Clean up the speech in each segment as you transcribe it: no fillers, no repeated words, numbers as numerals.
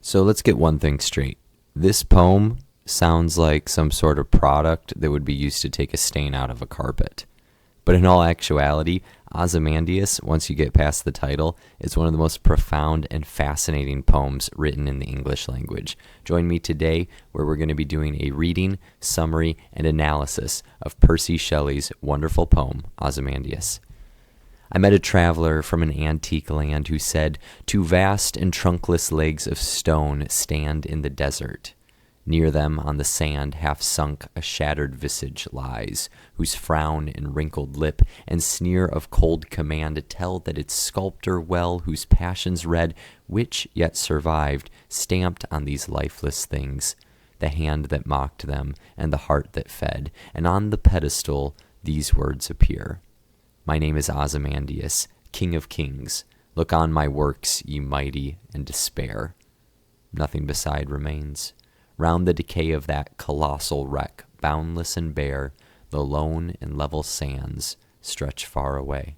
So let's get one thing straight. This poem sounds like some sort of product that would be used to take a stain out of a carpet. But in all actuality, Ozymandias, once you get past the title, is one of the most profound and fascinating poems written in the English language. Join me today where we're going to be doing a reading, summary, and analysis of Percy Shelley's wonderful poem, Ozymandias. I met a traveler from an antique land who said, "Two vast and trunkless legs of stone stand in the desert. Near them on the sand half sunk a shattered visage lies, whose frown and wrinkled lip and sneer of cold command tell that its sculptor well, whose passions read, which yet survived, stamped on these lifeless things, the hand that mocked them and the heart that fed, and on the pedestal these words appear. My name is Ozymandias, King of Kings. Look on my works, ye mighty, and despair. Nothing beside remains. Round the decay of that colossal wreck, boundless and bare, the lone and level sands stretch far away."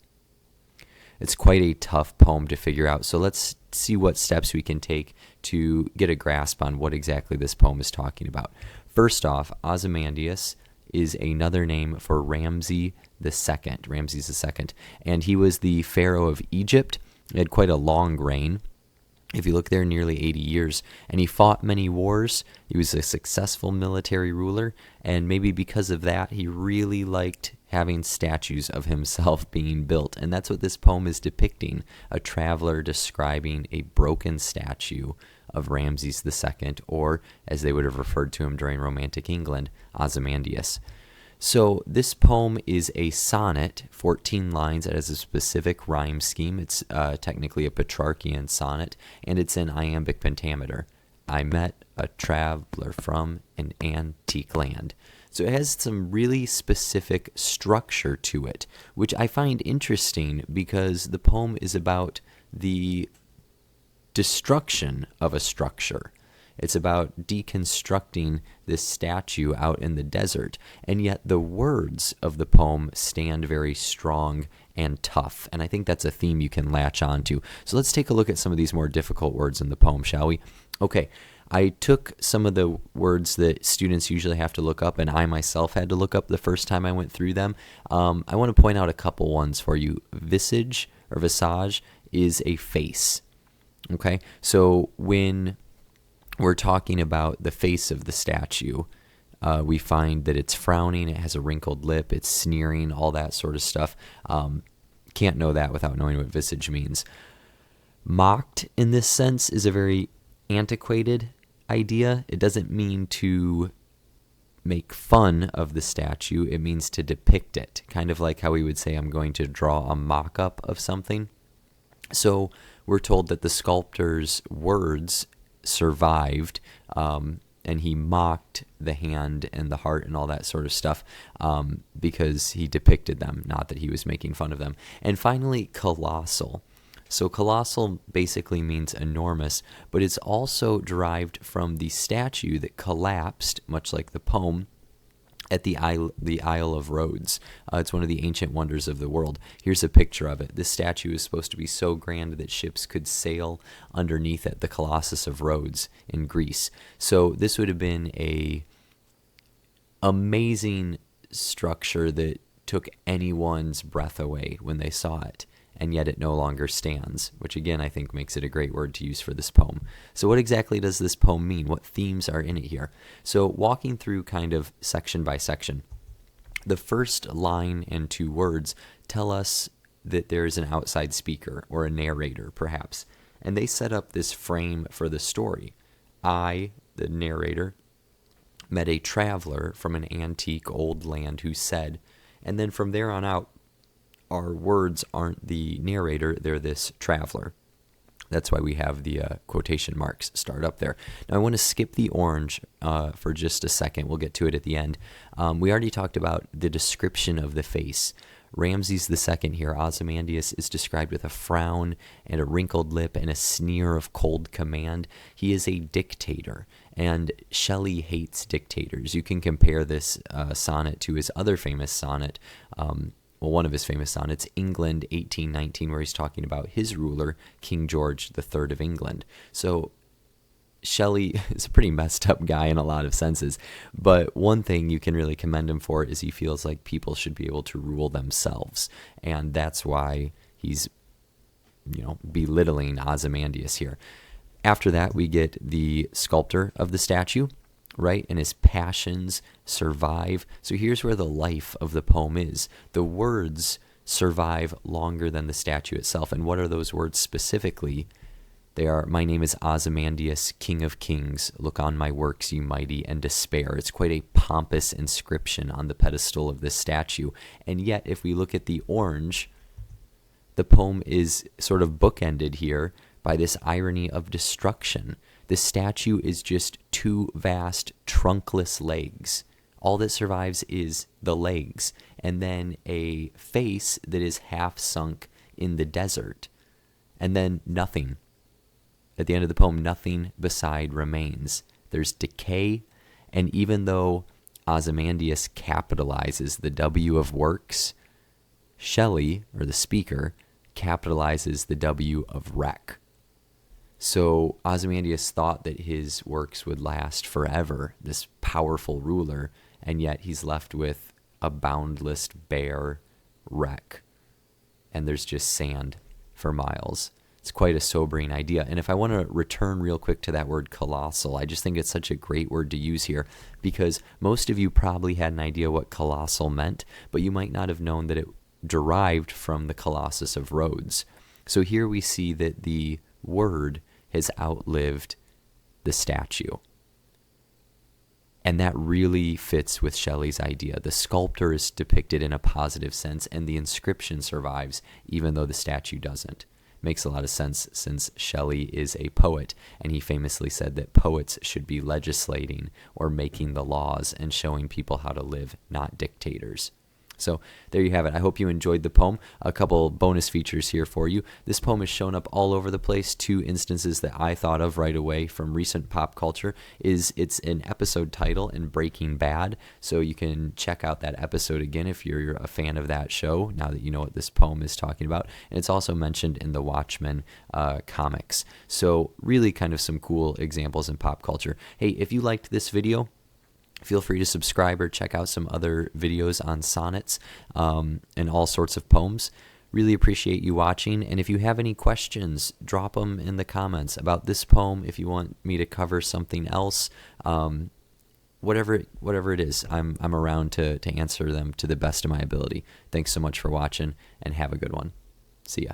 It's quite a tough poem to figure out, so let's see what steps we can take to get a grasp on what exactly this poem is talking about. First off, Ozymandias is another name for Ramses II, and he was the pharaoh of Egypt. He had quite a long reign. If you look there, nearly 80 years, and he fought many wars. He was a successful military ruler, and maybe because of that, he really liked having statues of himself being built, and that's what this poem is depicting, a traveler describing a broken statue of Ramses II, or, as they would have referred to him during Romantic England, Ozymandias. So this poem is a sonnet, 14 lines. It has a specific rhyme scheme. It's technically a Petrarchian sonnet, and it's in iambic pentameter. I met a traveler from an antique land. So it has some really specific structure to it, which I find interesting because the poem is about the destruction of a structure. It's about deconstructing this statue out in the desert, and yet the words of the poem stand very strong and tough, and I think that's a theme you can latch onto. So let's take a look at some of these more difficult words in the poem, shall we? Okay, I took some of the words that students usually have to look up, and I myself had to look up the first time I went through them. I want to point out a couple ones for you. Visage, or visage, is a face. Okay, so when we're talking about the face of the statue, we find that it's frowning, it has a wrinkled lip, it's sneering, all that sort of stuff. Can't know that without knowing what visage means. Mocked, in this sense, is a very antiquated idea. It doesn't mean to make fun of the statue, it means to depict it, kind of like how we would say, I'm going to draw a mock-up of something. So we're told that the sculptor's words survived, and he mocked the hand and the heart and all that sort of stuff because he depicted them, not that he was making fun of them. And finally, colossal. So colossal basically means enormous, but it's also derived from the statue that collapsed, much like the poem, at the Isle of Rhodes. It's one of the ancient wonders of the world. Here's a picture of it. This statue is supposed to be so grand that ships could sail underneath it, the Colossus of Rhodes in Greece. So this would have been a amazing structure that took anyone's breath away when they saw it, and yet it no longer stands, which again I think makes it a great word to use for this poem. So what exactly does this poem mean? What themes are in it here? So walking through kind of section by section, the first line and two words tell us that there is an outside speaker, or a narrator perhaps, and they set up this frame for the story. I, the narrator, met a traveler from an antique old land who said, and then from there on out, our words aren't the narrator, they're this traveler. That's why we have the quotation marks start up there. Now I want to skip the orange for just a second. We'll get to it at the end. We already talked about the description of the face. Ramses II here, Ozymandias, is described with a frown and a wrinkled lip and a sneer of cold command. He is a dictator, and Shelley hates dictators. You can compare this sonnet to his other famous sonnet, one of his famous sonnets, England 1819, where he's talking about his ruler, King George III of England. So Shelley is a pretty messed up guy in a lot of senses, but one thing you can really commend him for is he feels like people should be able to rule themselves, and that's why he's, belittling Ozymandias here. After that, we get the sculptor of the statue, right? And his passions survive. So here's where the life of the poem is. The words survive longer than the statue itself. And what are those words specifically? They are, "My name is Ozymandias, King of Kings. Look on my works, you mighty, and despair." It's quite a pompous inscription on the pedestal of this statue. And yet, if we look at the orange, the poem is sort of bookended here by this irony of destruction. The statue is just two vast, trunkless legs. All that survives is the legs, and then a face that is half sunk in the desert, and then nothing. At the end of the poem, nothing beside remains. There's decay, and even though Ozymandias capitalizes the W of works, Shelley, or the speaker, capitalizes the W of wreck. So Ozymandias thought that his works would last forever, this powerful ruler, and yet he's left with a boundless, bare wreck. And there's just sand for miles. It's quite a sobering idea. And if I want to return real quick to that word colossal, I just think it's such a great word to use here, because most of you probably had an idea what colossal meant, but you might not have known that it derived from the Colossus of Rhodes. So here we see that the word has outlived the statue. And that really fits with Shelley's idea. The sculptor is depicted in a positive sense, and the inscription survives, even though the statue doesn't. Makes a lot of sense since Shelley is a poet, and he famously said that poets should be legislating or making the laws and showing people how to live, not dictators. So there you have it. I hope you enjoyed the poem. A couple bonus features here for you. This poem has shown up all over the place. Two instances that I thought of right away from recent pop culture is it's an episode title in Breaking Bad. So you can check out that episode again if you're a fan of that show, now that you know what this poem is talking about. And it's also mentioned in the Watchmen comics. So really kind of some cool examples in pop culture. Hey, if you liked this video, feel free to subscribe or check out some other videos on sonnets and all sorts of poems. Really appreciate you watching. And if you have any questions, drop them in the comments about this poem. If you want me to cover something else, whatever it is, I'm around to answer them to the best of my ability. Thanks so much for watching, and have a good one. See ya.